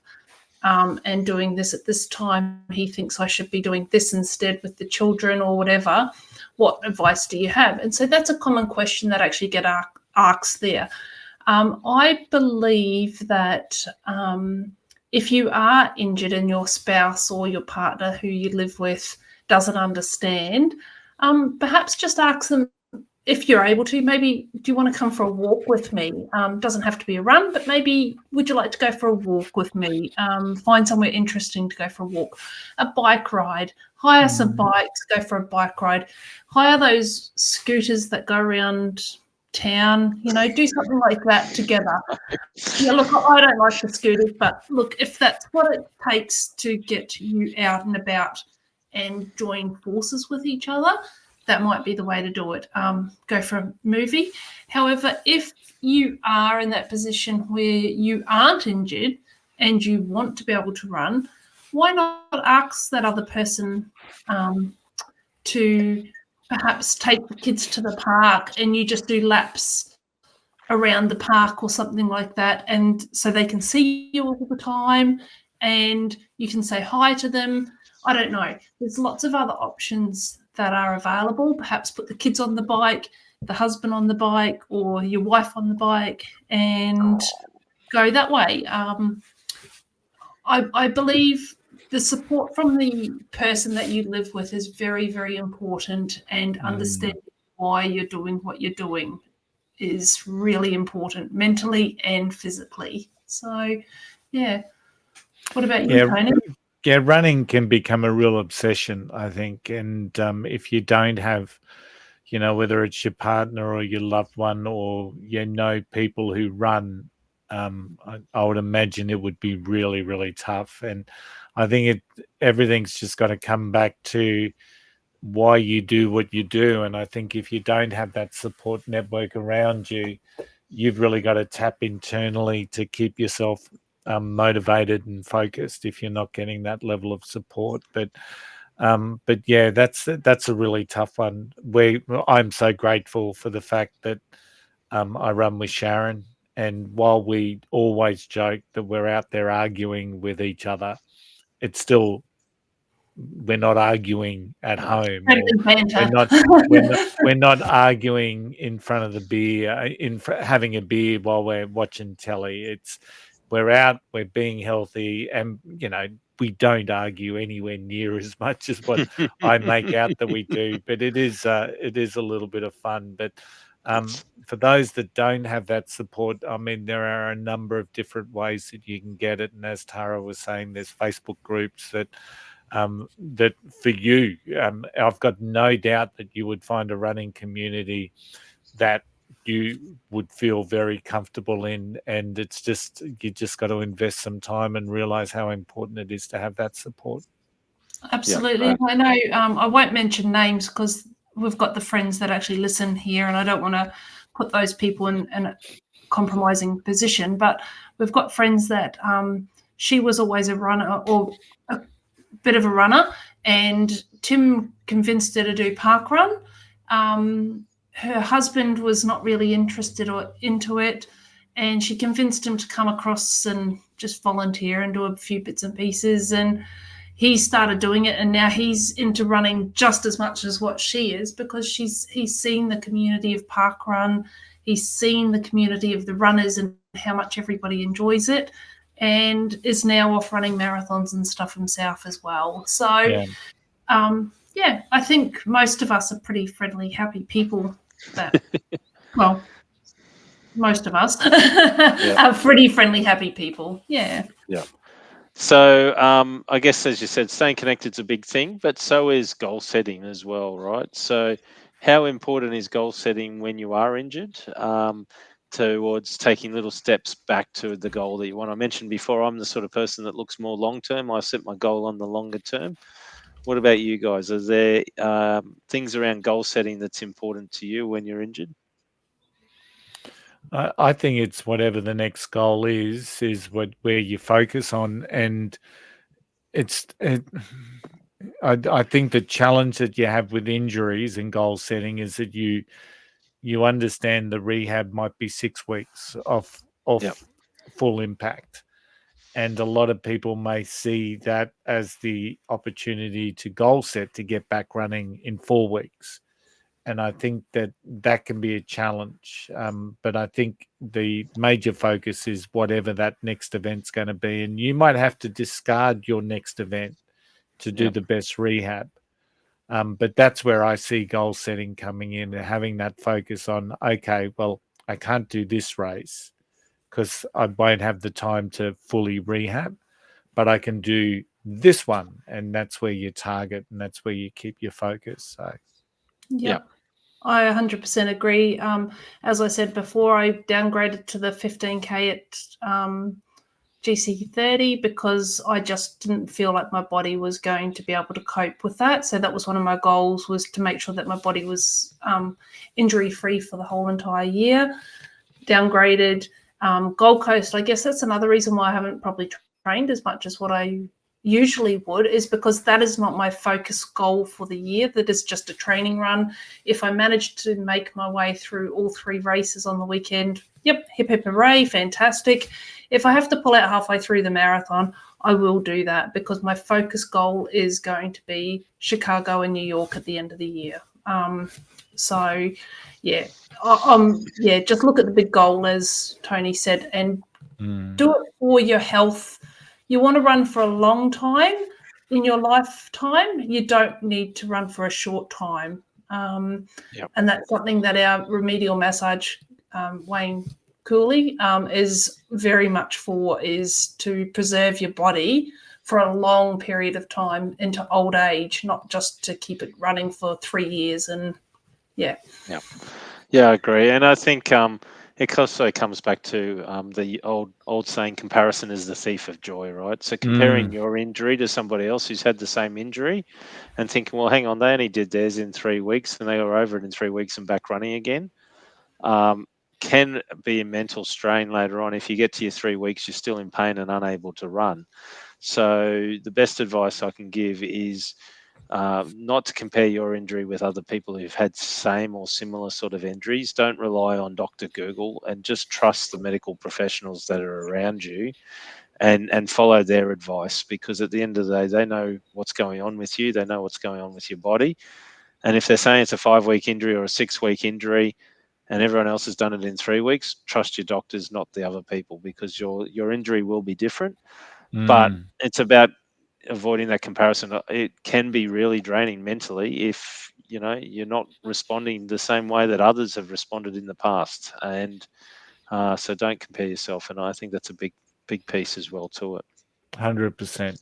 and doing this at this time. He thinks I should be doing this instead with the children or whatever. What advice do you have? And so that's a common question that actually get asked there. I believe that if you are injured and your spouse or your partner who you live with doesn't understand, perhaps just ask them, if you're able to, maybe, do you want to come for a walk with me? Doesn't have to be a run, but maybe would you like to go for a walk with me? Find somewhere interesting to go for a walk. A bike ride. Hire some bikes, go for a bike ride. Hire those scooters that go around town, you know, do something like that together. Yeah, look, I don't like the scooters, but look, if that's what it takes to get you out and about and join forces with each other, that might be the way to do it. Go for a movie. However, if you are in that position where you aren't injured and you want to be able to run, why not ask that other person to perhaps take the kids to the park and you just do laps around the park or something like that, and so they can see you all the time and you can say hi to them. I don't know. There's lots of other options that are available. Perhaps put the kids on the bike, the husband on the bike, or your wife on the bike and go that way. I believe the support from the person that you live with is very, very important, and understanding why you're doing what you're doing is really important, mentally and physically. So, yeah. What about you, Tony? Yeah, running can become a real obsession, I think. And if you don't have, you know, whether it's your partner or your loved one or you know people who run, I would imagine it would be really, really tough. And I think everything's just got to come back to why you do what you do. And I think if you don't have that support network around you, you've really got to tap internally to keep yourself motivated and focused if you're not getting that level of support. But yeah, that's a really tough one. I'm so grateful for the fact that I run with Sharon, and while we always joke that we're out there arguing with each other, it's still, we're not arguing at home, or we're not arguing in front of the beer, having a beer while we're watching telly. It's, we're out, we're being healthy, and we don't argue anywhere near as much as what I make out that we do. But it is a little bit of fun. But for those that don't have that support, I mean, there are a number of different ways that you can get it. And as Tara was saying, there's Facebook groups that for you, I've got no doubt that you would find a running community that you would feel very comfortable in, and it's just, you just got to invest some time and realize how important it is to have that support. Absolutely. Yeah, I know. I won't mention names because we've got the friends that actually listen here, and I don't want to put those people in a compromising position. But we've got friends that she was always a runner, or a bit of a runner, and Tim convinced her to do parkrun. Her husband was not really interested or into it, and she convinced him to come across and just volunteer and do a few bits and pieces, and he started doing it, and now he's into running just as much as what she is, because he's seen the community of parkrun, he's seen the community of the runners and how much everybody enjoys it, and is now off running marathons and stuff himself as well. So yeah, I think most of us are pretty friendly, happy people that, well, most of us are pretty friendly, happy people. Yeah. Yeah. So I guess, as you said, staying connected is a big thing, but so is goal setting as well, right? So how important is goal setting when you are injured, towards taking little steps back to the goal that you want? I mentioned before, I'm the sort of person that looks more long-term. I set my goal on the longer term. What about you guys? Are there things around goal setting that's important to you when you're injured? I think it's whatever the next goal is where you focus on, and I think the challenge that you have with injuries and goal setting is that you understand the rehab might be 6 weeks of full impact, and a lot of people may see that as the opportunity to goal set to get back running in 4 weeks. And I think that can be a challenge. But I think the major focus is whatever that next event's going to be. And you might have to discard your next event to do the best rehab. But that's where I see goal setting coming in, and having that focus on, okay, well, I can't do this race because I won't have the time to fully rehab, but I can do this one. And that's where you target, and that's where you keep your focus. So. Yeah, I 100% agree. As I said before, I downgraded to the 15K at GC30 because I just didn't feel like my body was going to be able to cope with that. So that was one of my goals, was to make sure that my body was injury-free for the whole entire year. Downgraded. Gold Coast, I guess that's another reason why I haven't probably trained as much as what I usually would, is because that is not my focus goal for the year. That is just a training run. If I manage to make my way through all 3 races on the weekend, hip hip hooray, fantastic. If I have to pull out halfway through the marathon, I will do that, because my focus goal is going to be Chicago and New York at the end of the year. So yeah, just look at the big goal, as Tony said, and do it for your health. You want to run for a long time in your lifetime. You don't need to run for a short time. And that's something that our remedial massage, Wayne Cooley, is very much for, is to preserve your body for a long period of time into old age, not just to keep it running for 3 years. And yeah, I agree. And I think it also comes back to the old saying, comparison is the thief of joy, right? So comparing your injury to somebody else who's had the same injury and thinking, well, hang on, they only did theirs in 3 weeks and they were over it in 3 weeks and back running again. can be a mental strain later on. If you get to your 3 weeks, you're still in pain and unable to run. So the best advice I can give is not to compare your injury with other people who've had same or similar sort of injuries. Don't rely on Dr. Google, and just trust the medical professionals that are around you, and follow their advice, because at the end of the day, they know what's going on with you. They know what's going on with your body. And if they're saying it's a 5-week injury or a 6-week injury, and everyone else has done it in 3 weeks, trust your doctors, not the other people, because your injury will be different. But it's about avoiding that comparison. It can be really draining mentally if you're not responding the same way that others have responded in the past, and so don't compare yourself. And I think that's a big piece as well to it. 100%.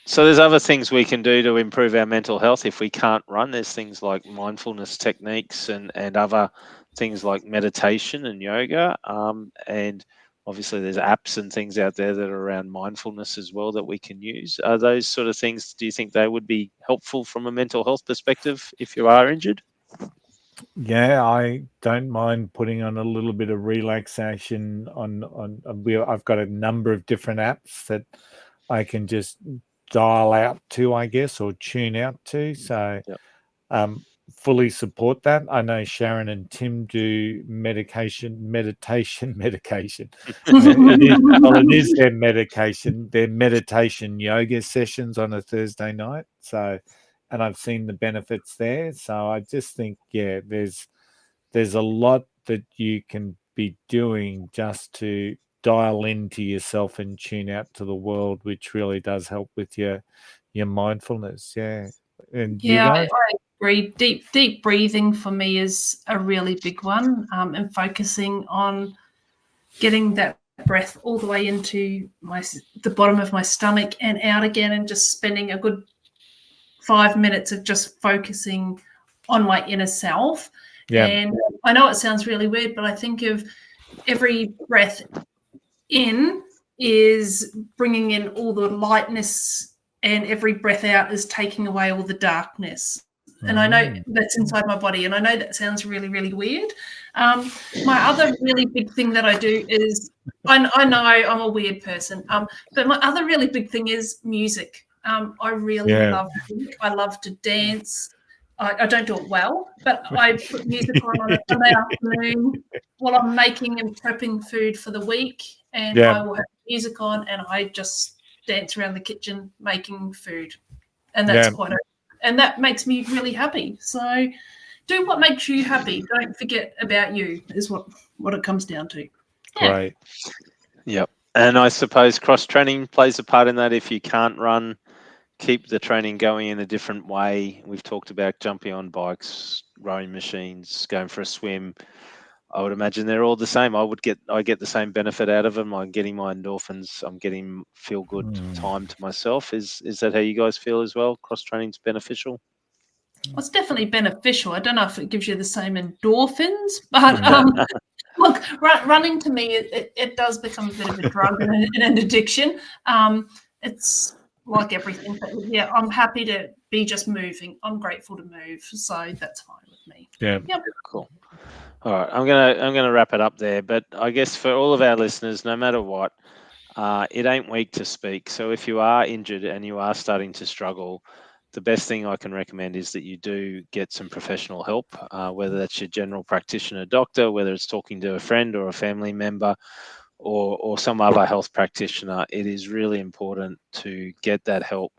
So there's other things we can do to improve our mental health if we can't run. There's things like mindfulness techniques and other things like meditation and yoga, and obviously there's apps and things out there that are around mindfulness as well that we can use. Are those sort of things, do you think they would be helpful from a mental health perspective if you are injured? Yeah, I don't mind putting on a little bit of relaxation I've got a number of different apps that I can just dial out to, I guess, or tune out to. So Yep. Fully support that. I know Sharon and Tim do meditation. It is their meditation yoga sessions on a Thursday night. So, and I've seen the benefits there. So I just think, there's a lot that you can be doing just to dial into yourself and tune out to the world, which really does help with your mindfulness. Yeah. And you guys? I agree. Deep breathing for me is a really big one, and focusing on getting that breath all the way into the bottom of my stomach and out again, and just spending a good 5 minutes of just focusing on my inner self. Yeah. And I know it sounds really weird, but I think of every breath in is bringing in all the lightness, and every breath out is taking away all the darkness. And I know that's inside my body, and I know that sounds really, really weird. My other really big thing that I do is, I know I'm a weird person, but my other really big thing is music. I really love music. I love to dance. I don't do it well, but I put music on a Sunday afternoon while I'm making and prepping food for the week, and I will have music on, and I just dance around the kitchen making food, and that's quite and that makes me really happy. So do what makes you happy. Don't forget about you, is what it comes down to. Yeah. Right. Yep. And I suppose cross training plays a part in that. If you can't run, keep the training going in a different way. We've talked about jumping on bikes, rowing machines, going for a swim. I would imagine they're all the same. I get the same benefit out of them. I'm getting my endorphins. I'm getting feel good time to myself. Is that how you guys feel as well? Cross training's beneficial? Well, it's definitely beneficial. I don't know if it gives you the same endorphins, but look, running to me, it does become a bit of a drug and an addiction. It's like everything, but yeah, I'm happy to be just moving. I'm grateful to move, so that's fine with me. Yeah. Yep. Cool. All right, I'm gonna wrap it up there. But I guess for all of our listeners, no matter what, it ain't weak to speak. So if you are injured and you are starting to struggle, the best thing I can recommend is that you do get some professional help, whether that's your general practitioner doctor, whether it's talking to a friend or a family member, or some other health practitioner. It is really important to get that help.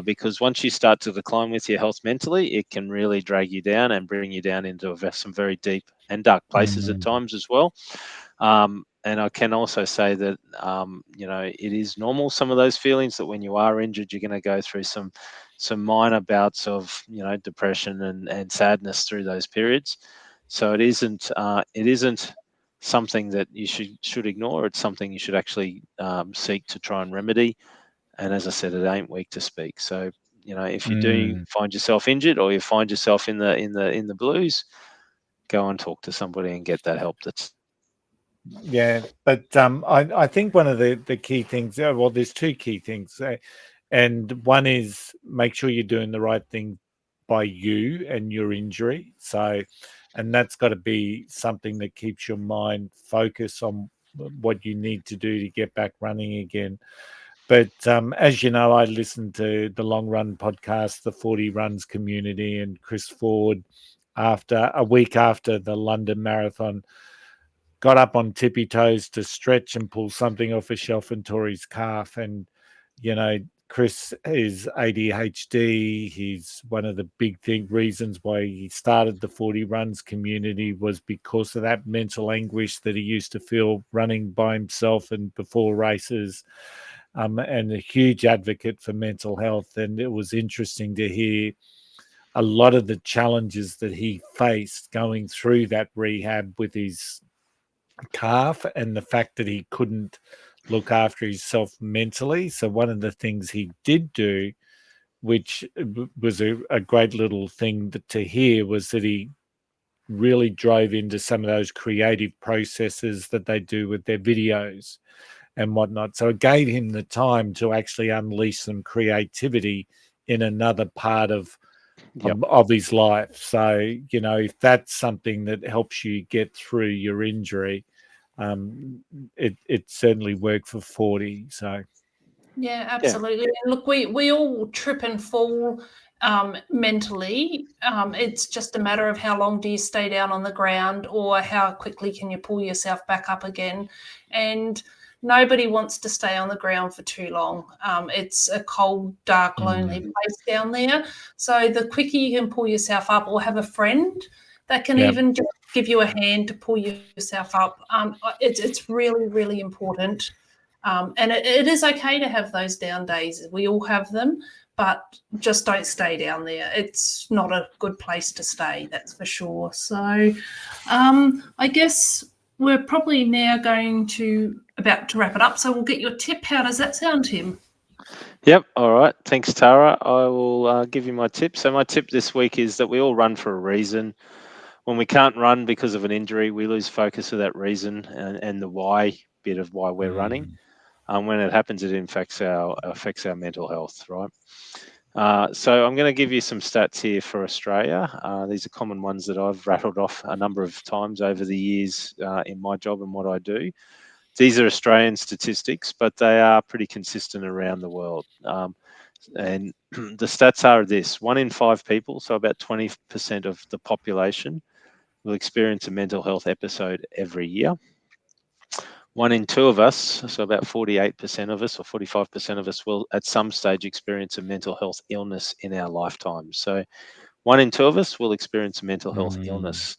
Because once you start to decline with your health mentally, it can really drag you down and bring you down into some very deep and dark places at times as well. And I can also say that, it is normal, some of those feelings, that when you are injured, you're going to go through some minor bouts of, depression and sadness through those periods. So it isn't something that you should ignore. It's something you should actually seek to try and remedy. And as I said, it ain't weak to speak. So, if you do find yourself injured, or you find yourself in the blues, go and talk to somebody and get that help. But I think one of the key things, there's two key things, and one is make sure you're doing the right thing by you and your injury. So and that's got to be something that keeps your mind focused on what you need to do to get back running again. But as you know, I listened to the Long Run podcast, the 40 Runs Community, and Chris Ford, after a week after the London Marathon, got up on tippy toes to stretch and pull something off a shelf and tore his calf. And, you know, Chris is ADHD. He's one of the big reasons why he started the 40 Runs Community was because of that mental anguish that he used to feel running by himself and before races. And a huge advocate for mental health. And it was interesting to hear a lot of the challenges that he faced going through that rehab with his calf, and the fact that he couldn't look after himself mentally. So one of the things he did do, which was a great little thing to hear, was that he really drove into some of those creative processes that they do with their videos and whatnot. So it gave him the time to actually unleash some creativity in another part of his life. So, you know, if that's something that helps you get through your injury, it certainly worked for 40. So yeah, absolutely. And look, we all trip and fall mentally. It's just a matter of how long do you stay down on the ground, or how quickly can you pull yourself back up again. And nobody wants to stay on the ground for too long. It's a cold, dark, lonely place down there. So the quicker you can pull yourself up, or have a friend that can even just give you a hand to pull yourself up, it's really, really important. And it is okay to have those down days. We all have them, but just don't stay down there. It's not a good place to stay, that's for sure. So I guess we're probably now about to wrap it up. So we'll get your tip. How does that sound, Tim? Yep. All right. Thanks, Tara. I will give you my tip. So my tip this week is that we all run for a reason. When we can't run because of an injury, we lose focus of that reason and the why bit of why we're running. When it happens, it affects our mental health, right? So I'm going to give you some stats here for Australia. These are common ones that I've rattled off a number of times over the years in my job and what I do. These are Australian statistics, but they are pretty consistent around the world. And the stats are this: 1 in 5 people, so about 20% of the population, will experience a mental health episode every year. 1 in 2 of us, so about 48% of us or 45% of us, will at some stage experience a mental health illness in our lifetime. So 1 in 2 of us will experience a mental health illness.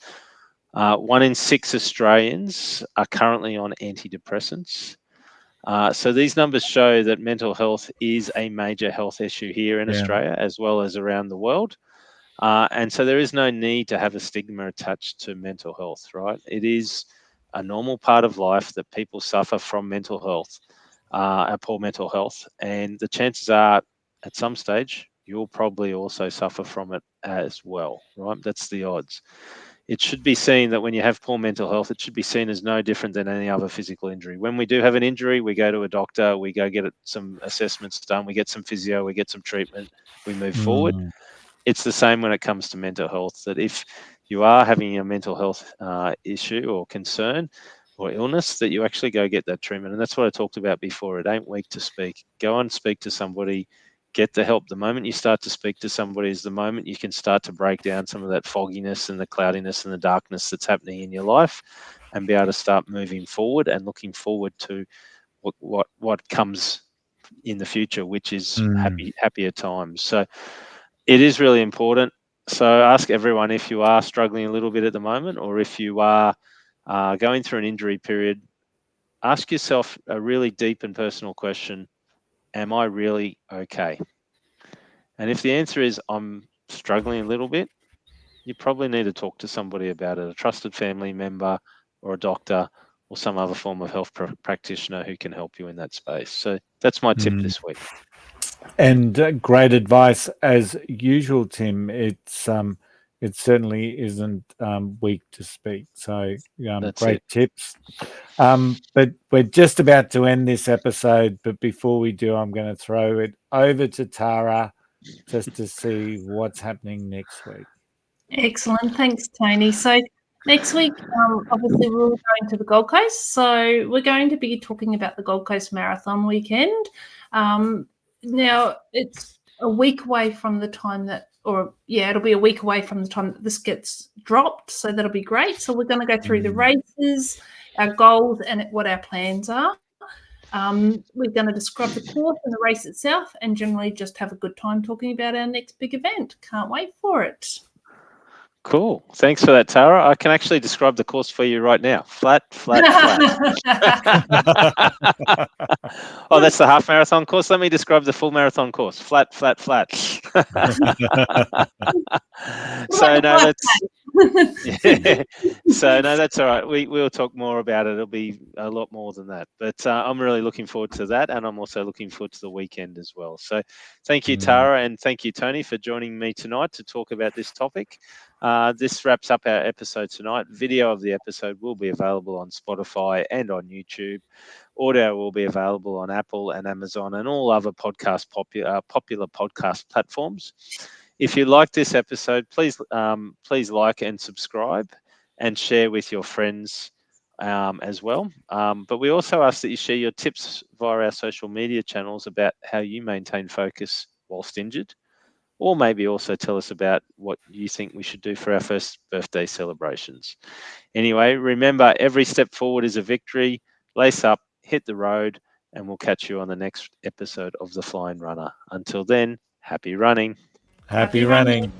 1 in 6 Australians are currently on antidepressants. So these numbers show that mental health is a major health issue here in Australia as well as around the world. And so there is no need to have a stigma attached to mental health, right? It is a normal part of life that people suffer from mental health, poor mental health. And the chances are at some stage, you'll probably also suffer from it as well, right? That's the odds. It should be seen that when you have poor mental health, it should be seen as no different than any other physical injury. When we do have an injury, we go to a doctor, we go get some assessments done, we get some physio, we get some treatment, we move forward. It's the same when it comes to mental health, that if you are having a mental health issue or concern or illness, that you actually go get that treatment. And that's what I talked about before. It ain't weak to speak. Go and speak to somebody, get the help. The moment you start to speak to somebody is the moment you can start to break down some of that fogginess and the cloudiness and the darkness that's happening in your life, and be able to start moving forward and looking forward to what comes in the future, which is happier times. So it is really important. So ask everyone, if you are struggling a little bit at the moment, or if you are going through an injury period, ask yourself a really deep and personal question: am I really okay? And if the answer is I'm struggling a little bit, you probably need to talk to somebody about it, a trusted family member or a doctor or some other form of health practitioner who can help you in that space. So that's my tip this week. And great advice as usual, Tim. It certainly isn't weak to speak. So great tips. But we're just about to end this episode. But before we do, I'm going to throw it over to Tara just to see what's happening next week. Excellent. Thanks, Tony. So next week, obviously, we're going to the Gold Coast. So we're going to be talking about the Gold Coast Marathon weekend. Now, it's a week away from the time that, it'll be a week away from the time that this gets dropped. So that'll be great. So we're going to go through the races, our goals, and what our plans are. We're going to describe the course and the race itself, and generally just have a good time talking about our next big event. Can't wait for it. Cool. Thanks for that, Tara. I can actually describe the course for you right now. Flat, flat, flat. Oh, that's the half marathon course. Let me describe the full marathon course. Flat, flat, flat. So no, that's all right. We'll talk more about it. It'll be a lot more than that. But I'm really looking forward to that, and I'm also looking forward to the weekend as well. So thank you, Tara, and thank you, Tony, for joining me tonight to talk about this topic. This wraps up our episode tonight. Video of the episode will be available on Spotify and on YouTube. Audio will be available on Apple and Amazon and all other popular podcast platforms. If you like this episode, please like and subscribe and share with your friends as well. But we also ask that you share your tips via our social media channels about how you maintain focus whilst injured, or maybe also tell us about what you think we should do for our first birthday celebrations. Anyway, remember, every step forward is a victory. Lace up, hit the road, and we'll catch you on the next episode of The Flying Runner. Until then, happy running. Happy running.